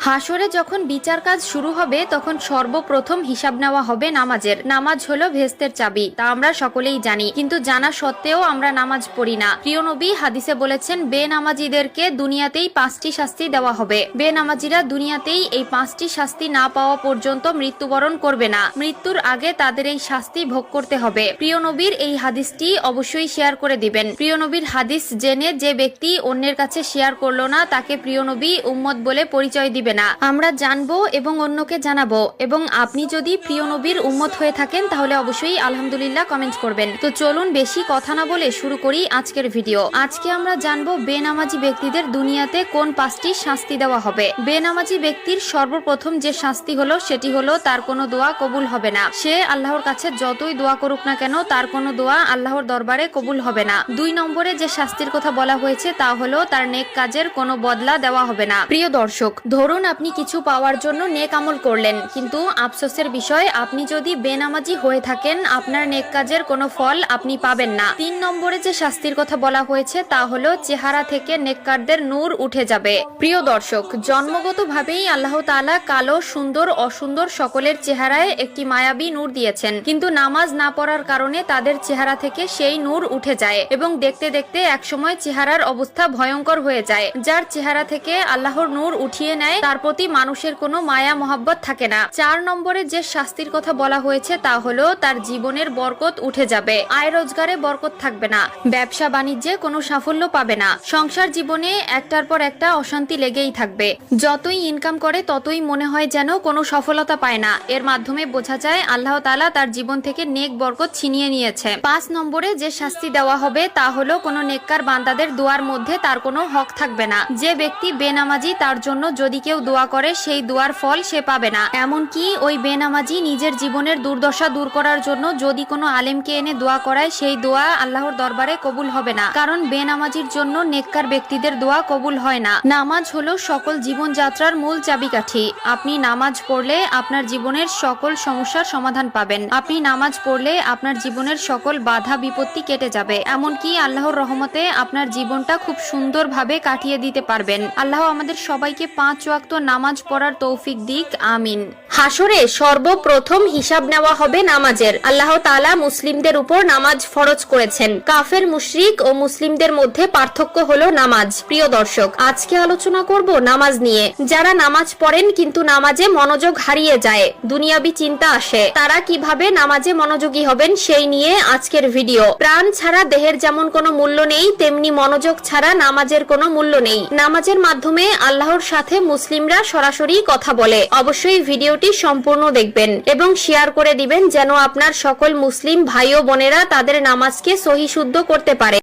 হাসরে যখন বিচার কাজ শুরু হবে তখন সর্বপ্রথম হিসাব নেওয়া হবে নামাজের। নামাজ হলো ভেস্তের চাবি, তা আমরা সকলেই জানি, কিন্তু জানা সত্ত্বেও আমরা নামাজ পড়ি না। প্রিয় নবী হাদিসে বলেছেন, বেনামাজিদেরকে দুনিয়াতেই 5টি শাস্তি দেওয়া হবে। বেনামাজিরা দুনিয়াতেই এই 5টি শাস্তি না পাওয়া পর্যন্ত মৃত্যুবরণ করবে না। মৃত্যুর আগে তাদের এই শাস্তি ভোগ করতে হবে। প্রিয় নবীর এই হাদিসটি অবশ্যই শেয়ার করে দিবেন। প্রিয় নবীর হাদিস জেনে যে ব্যক্তি অন্যের কাছে শেয়ার করলো না, তাকে প্রিয় নবী উম্মত বলে পরিচয় দিবে না। আমরা জানবো এবং অন্যকে জানাবো। এবং আপনি যদি প্রিয় নবীর উম্মত হয়ে থাকেন তাহলে অবশ্যই আলহামদুলিল্লাহ কমেন্ট করবেন। তো চলুন বেশি কথা না বলে শুরু করি আজকের ভিডিও। আজকে আমরা জানবো বেনামাজি ব্যক্তিদের দুনিয়াতে কোন 5টি শাস্তি দেওয়া হবে। বেনামাজি ব্যক্তির সর্বপ্রথম যে শাস্তি হলো সেটি হলো তার কোনো দোয়া কবুল হবে না। সে আল্লাহর কাছে যতই দোয়া করুক না কেন তার কোনো দোয়া আল্লাহর দরবারে কবুল হবে না। 2 নম্বরে যে শাস্তির কথা বলা হয়েছে তা হলো তার নেক কাজের কোনো বদলা দেওয়া হবে না। প্রিয় দর্শক, ধরুন আপনি কিছু পাওয়ার জন্য নেক আমল করলেন, কিন্তু আফসোসের বিষয় আপনি যদি বেনামাজি হয়ে থাকেন আপনার নেক কাজের কোনো ফল আপনি পাবেন না। 3 নম্বরে যে শাস্তির কথা বলা হয়েছে তা হলো চেহারা থেকে নেককারদের নূর উঠে যাবে। প্রিয় দর্শক, জন্মগতভাবেই আল্লাহ তাআলা কালো, সুন্দর, অসুন্দর সকলের চেহারায় একটি মায়াবী নূর দিয়েছেন, কিন্তু নামাজ না পড়ার কারণে তাদের চেহারা থেকে সেই নূর উঠে যায় এবং দেখতে দেখতে একসময় চেহারার অবস্থা ভয়ঙ্কর হয়ে যায়। যার চেহারা থেকে আল্লাহর নূর উঠিয়ে নেয় তার প্রতি মানুষের কোনো মায়া মহব্বত থাকে না। 4 নম্বরে যে শাস্তির কথা বলা হয়েছে তা হলো তার জীবনের বরকত উঠে যাবে। আয় রোজগারে বরকত থাকবে না, ব্যবসা বাণিজ্যে কোনো সাফল্য পাবে না, সংসার জীবনে একটার পর একটা অশান্তি লেগেই থাকবে। যতই ইনকাম করে ততই মনে হয় যেন কোনো সফলতা পায় না। এর মাধ্যমে বোঝা যায় আল্লাহ তাআলা তার জীবন থেকে নেক বরকত ছিনিয়ে নিয়েছে। 5 নম্বরে যে শাস্তি দেওয়া হবে তা হলো কোনো নেককার বান্দাদের দোয়ার মধ্যে তার কোনো হক থাকবে না। যে ব্যক্তি বেনামাজি তার জন্য যদি কেউ দোয়া করে সেই দোয়ার ফল সে পাবে না। এমনকি ওই বেনামাজি নিজের জীবনের দুর্দশা দূর করার জন্য যদি কোনো আলেমকে এনে দোয়া করায় সেই দোয়া আল্লাহর দরবারে কবুল হবে না, কারণ বেনামাজির জন্য নেককার ব্যক্তিদের দোয়া কবুল হয় না। নামাজ হলো সকল জীবনযাত্রার মূল চাবিকাঠি। আপনি নামাজ পড়লে আপনার জীবনের সকল সমস্যার সমাধান পাবেন। আপনি নামাজ পড়লে আপনার জীবনের সকল বাধা বিপত্তি কেটে যাবে। এমনকি আল্লাহর রহমতে আপনার জীবনটা খুব সুন্দরভাবে কাটিয়ে দিতে পারবেন। আল্লাহ আমাদের সবাইকে 5 ওয়াক্ত নামাজ পড়ার তৌফিক দিক, আমিন। হাসরে সর্বপ্রথম হিসাব নেওয়া হবে নামাজের। আল্লাহ তাআলা মুসলিমদের উপর নামাজ ফরজ করেছেন। কাফের, মুশরিক ও মুসলিমদের মধ্যে পার্থক্য হলো নামাজ। প্রিয় দর্শক, আজকে আলোচনা করব নামাজ নিয়ে। যারা নামাজ পড়েন কিন্তু নামাজে মনোযোগ হারিয়ে যায়, দুনিয়াবি চিন্তা আসে, তারা কিভাবে নামাজে মনোযোগী হবেন সেই নিয়ে আজকের ভিডিও। প্রাণ ছাড়া দেহের যেমন কোনো মূল্য নেই, তেমনি মনোযোগ ছাড়া নামাজের কোনো মূল্য নেই। নামাজের মাধ্যমে আল্লাহর সাথে মুসলিমরা সরাসরি কথা বলে। অবশ্যই ভিডিওটি সম্পূর্ণ দেখবেন এবং শেয়ার করে দিবেন যেন আপনার সকল মুসলিম ভাই ও বোনেরা তাদের নামাজকে সহিশুদ্ধ করতে পারে।